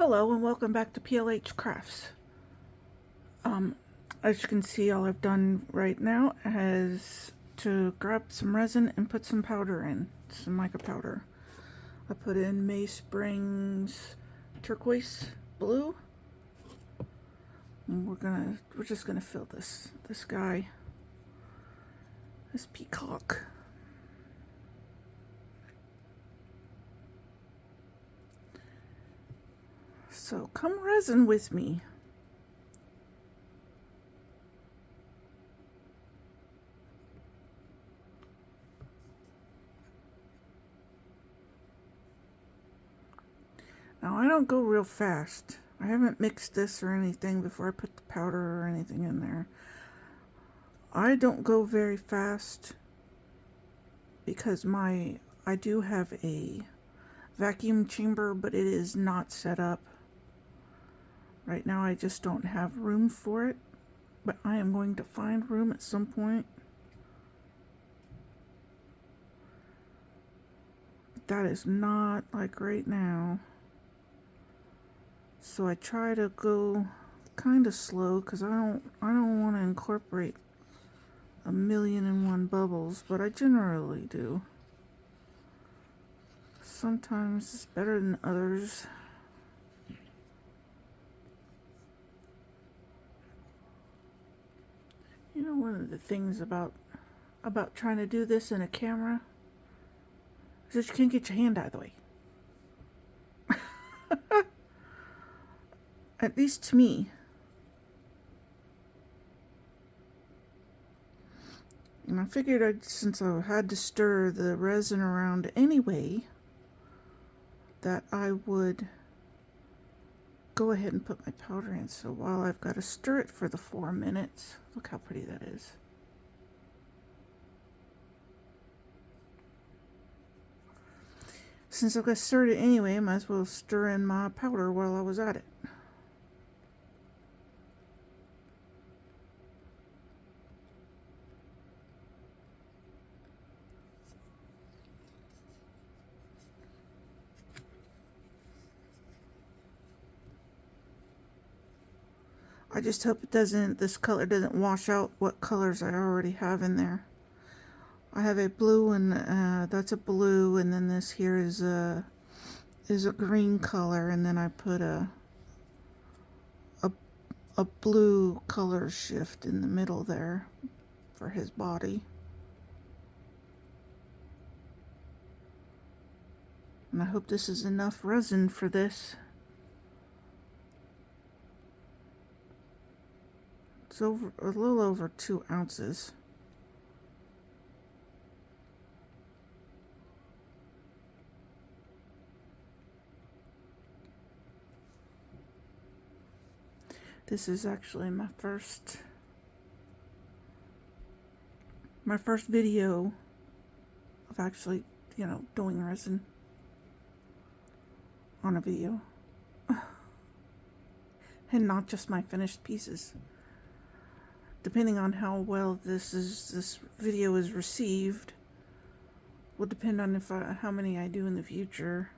Hello and welcome back to PLH Crafts. As you can see, all I've done right now is to grab some resin and put some powder in, some mica powder. I put in May Springs turquoise blue. And we're just gonna fill this guy, this peacock. So come resin with me. Now I don't go real fast. I haven't mixed this or anything before I put the powder or anything in there. I don't go very fast because I do have a vacuum chamber, but it is not set up. Right now I just don't have room for it, but I am going to find room at some point. But that is not like right now. So I try to go kind of slow because I don't want to incorporate 1,000,001 bubbles, but I generally do. Sometimes it's better than others. You know, one of the things about trying to do this in a camera is that you can't get your hand out of the way. At least to me. And I figured since I had to stir the resin around anyway, that I would go ahead and put my powder in. So while I've got to stir it for the 4 minutes, look how pretty that is. Since I've got to stir it anyway, I might as well stir in my powder while I was at it. I just hope this color doesn't wash out what colors I already have in there. I have a blue and that's a blue, and then this here is a green color, and then I put a blue color shift in the middle there for his body. And I hope this is enough resin for this. It's a little over 2 ounces. This is actually my first video of actually, doing resin on a video. And not just my finished pieces. Depending on how well this video is received will depend on how many I do in the future.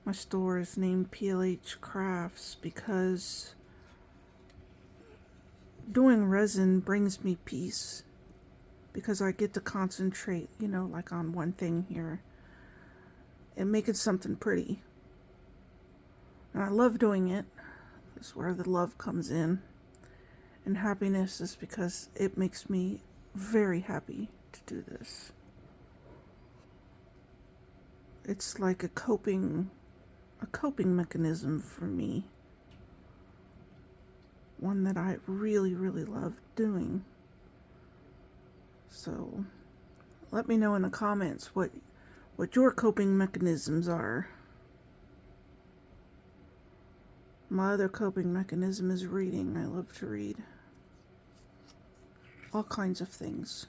My store is named PLH Crafts because doing resin brings me peace, because I get to concentrate, like on one thing here and making something pretty. And I love doing it. That's where the love comes in. And happiness is because it makes me very happy to do this. It's like a coping mechanism for me. One that I really, really love doing. So let me know in the comments what your coping mechanisms are. My other coping mechanism is reading. I love to read. All kinds of things.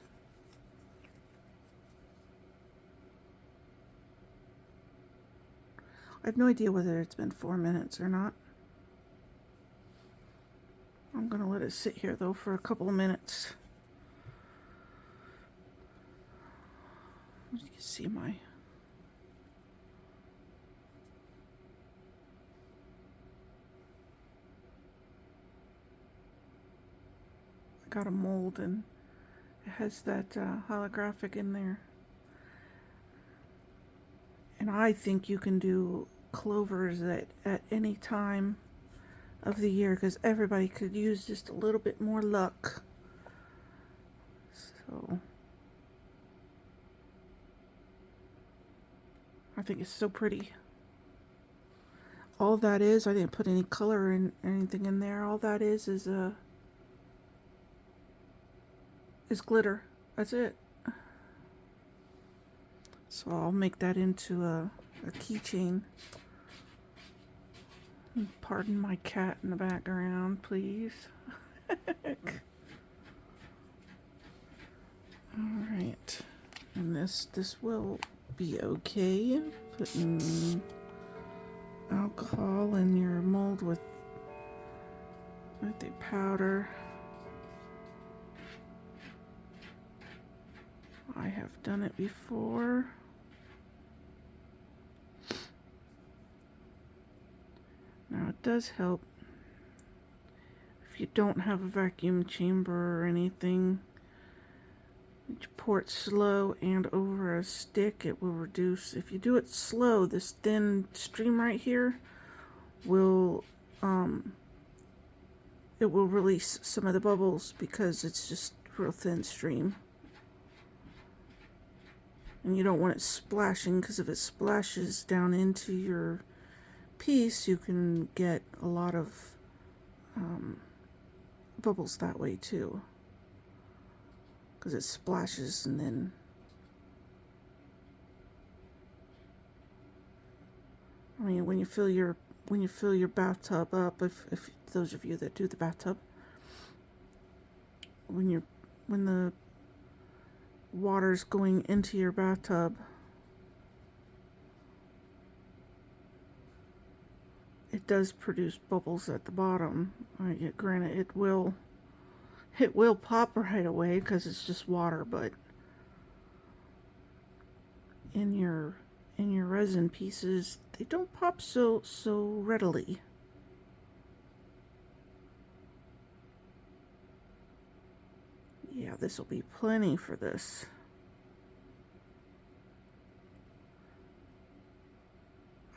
I have no idea whether it's been 4 minutes or not. I'm gonna let it sit here though for a couple of minutes. You can see my got a mold and it has that holographic in there. And I think you can do clovers at any time of the year because everybody could use just a little bit more luck. So I think it's so pretty. All that is, I didn't put any color in anything in there. All that is glitter. That's it. So I'll make that into a keychain. Pardon my cat in the background, please. Alright. And this will be okay. Putting alcohol in your mold with the powder. I have done it before. Now it does help if you don't have a vacuum chamber or anything. You pour it slow and over a stick, it will reduce. If you do it slow, this thin stream right here will it will release some of the bubbles because it's just real thin stream. And you don't want it splashing because if it splashes down into your piece, you can get a lot of bubbles that way too. Because it splashes and then I mean when you fill your bathtub up, if those of you that do the bathtub, when the water's going into your bathtub, it does produce bubbles at the bottom. Granted, it will pop right away because it's just water, but in your resin pieces, they don't pop so readily. Yeah, this will be plenty for this.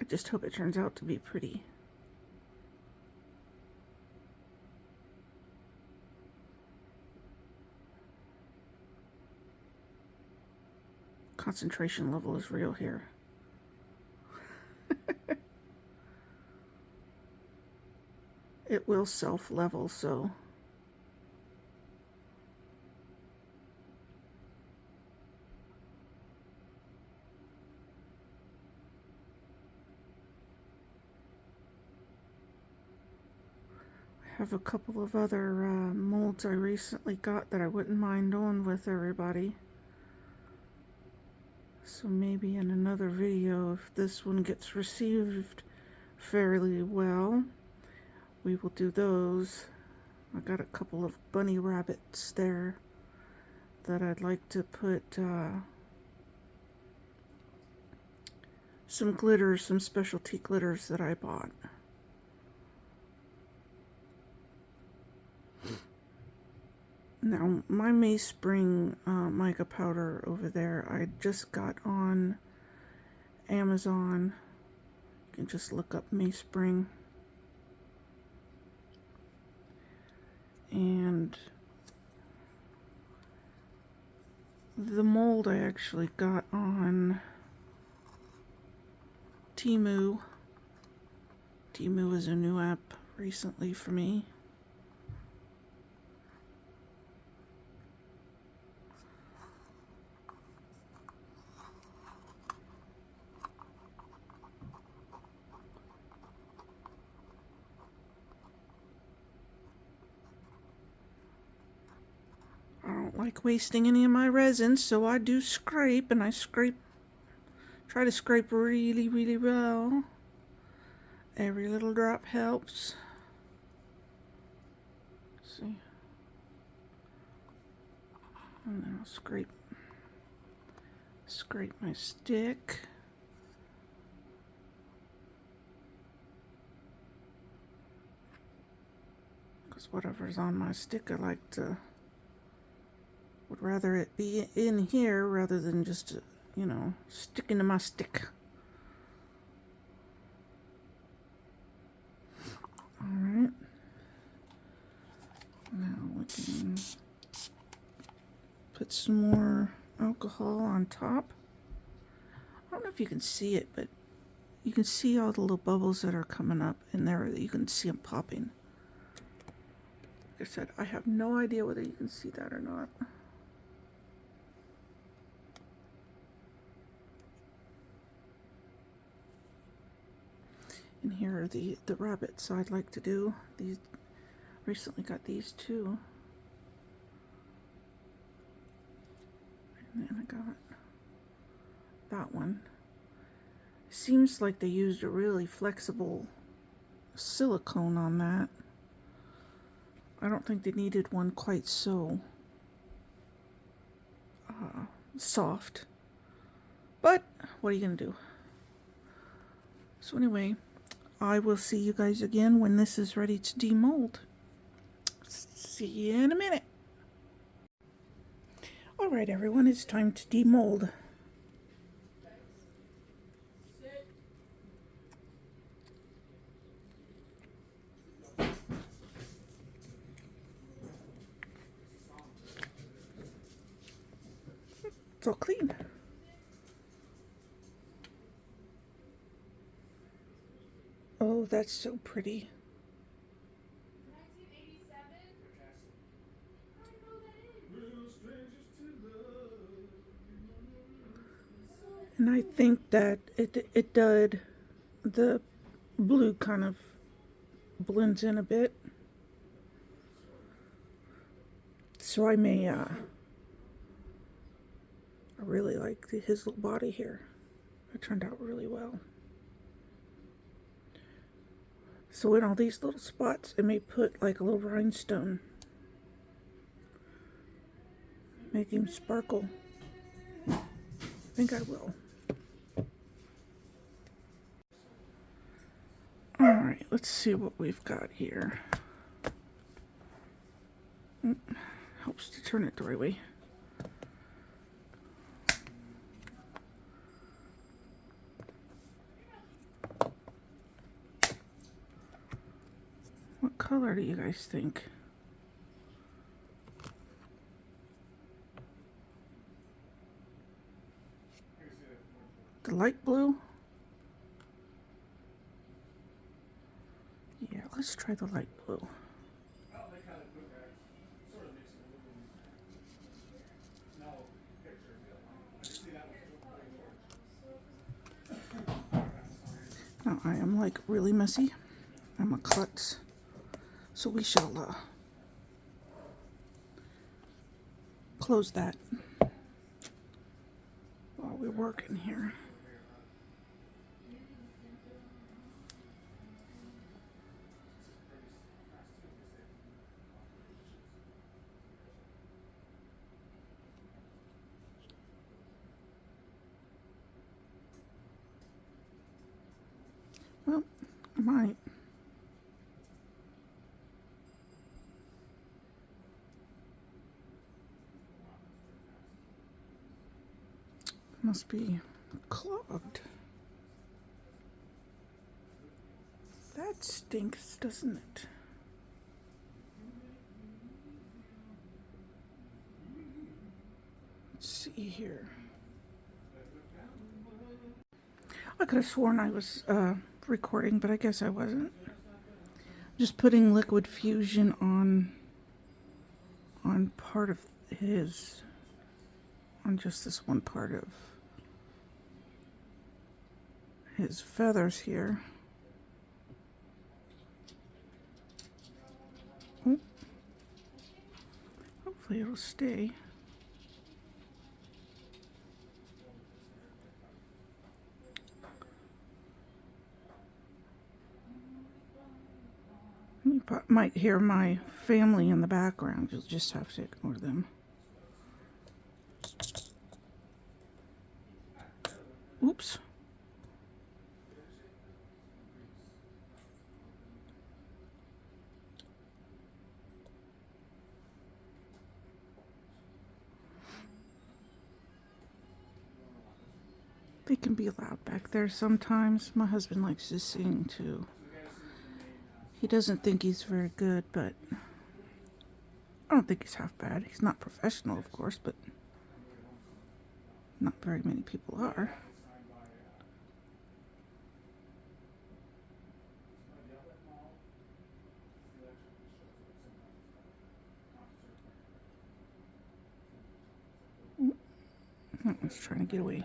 I just hope it turns out to be pretty. Concentration level is real here. It will self-level, so I have a couple of other molds I recently got that I wouldn't mind doing with everybody. So maybe in another video, if this one gets received fairly well, we will do those. I got a couple of bunny rabbits there that I'd like to put some glitters, some specialty glitters that I bought. Now, my Mayspring mica powder over there, I just got on Amazon. You can just look up Mayspring. And the mold I actually got on Temu. Temu is a new app recently for me. I don't like wasting any of my resin, so I do scrape, and I try to scrape really, really well. Every little drop helps. Let's see. Scrape my stick. Because whatever's on my stick, I like to, would rather it be in here rather than just, you know, sticking to my stick. Alright. Now we can put some more alcohol on top. I don't know if you can see it, but you can see all the little bubbles that are coming up in there. You can see them popping. Like I said, I have no idea whether you can see that or not. And here are the rabbits I'd like to do. These recently got these too. And then I got that one. Seems like they used a really flexible silicone on that. I don't think they needed one quite so soft. But what are you gonna do? So anyway, I will see you guys again when this is ready to demold. See you in a minute. Alright everyone, it's time to demold. It's all clean. Oh, that's so pretty. And I think that it did, the blue kind of blends in a bit. So I may, I really like his little body here. It turned out really well. So in all these little spots, I may put like a little rhinestone. Make him sparkle. I think I will. Alright, let's see what we've got here. Helps to turn it the right way. What color do you guys think? The light blue? Yeah, let's try the light blue. Now I am like really messy. I'm a klutz. So we shall close that while we're working here. Well, I might. Must be clogged. That stinks, doesn't it? Let's see here. I could have sworn I was recording, but I guess I wasn't. Just putting liquid fusion on part of his, on just this one part of his feathers here. Oh. Hopefully it'll stay. You might hear my family in the background. You'll just have to ignore them. Oops. They can be loud back there sometimes. My husband likes to sing too. He doesn't think he's very good, but I don't think he's half bad. He's not professional, of course, but not very many people are. That one's trying to get away.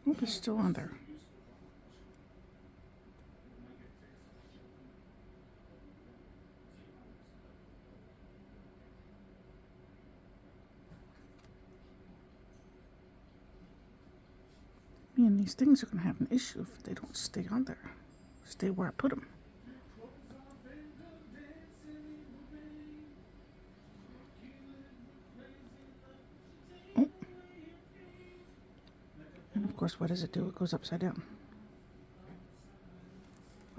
Oh, it's still on there. Man, these things are going to have an issue if they don't stay on there. Stay where I put them. Oh. And of course, what does it do? It goes upside down.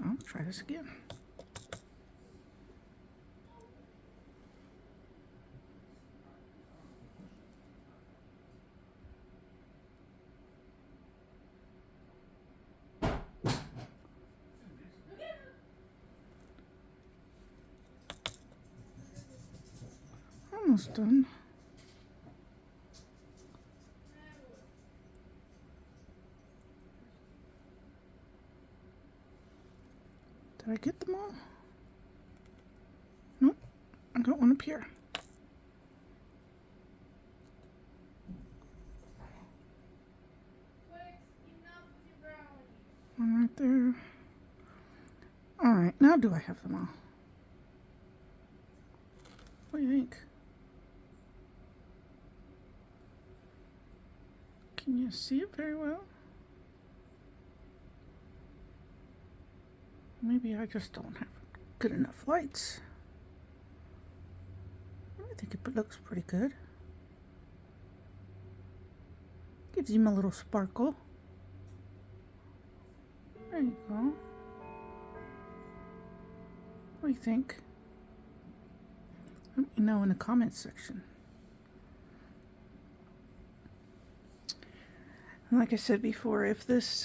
I'll try this again. Almost done. Did I get them all? Nope, I got one up here. One right there. Alright, now do I have them all? What do you think? Can you see it very well? Maybe I just don't have good enough lights. I think it looks pretty good. Gives him a little sparkle. There you go. What do you think? Let me know in the comments section. And like I said before, if this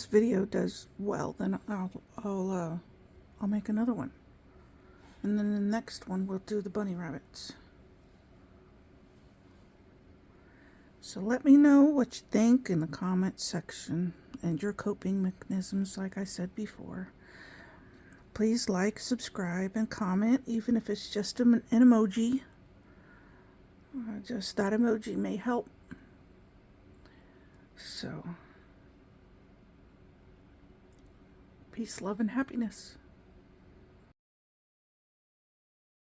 video does well, then I'll make another one, and then the next one we'll do the bunny rabbits. So let me know what you think in the comments section and your coping mechanisms, like I said before. Please like, subscribe, and comment, even if it's just an emoji. Just that emoji may help. So, peace, love, and happiness.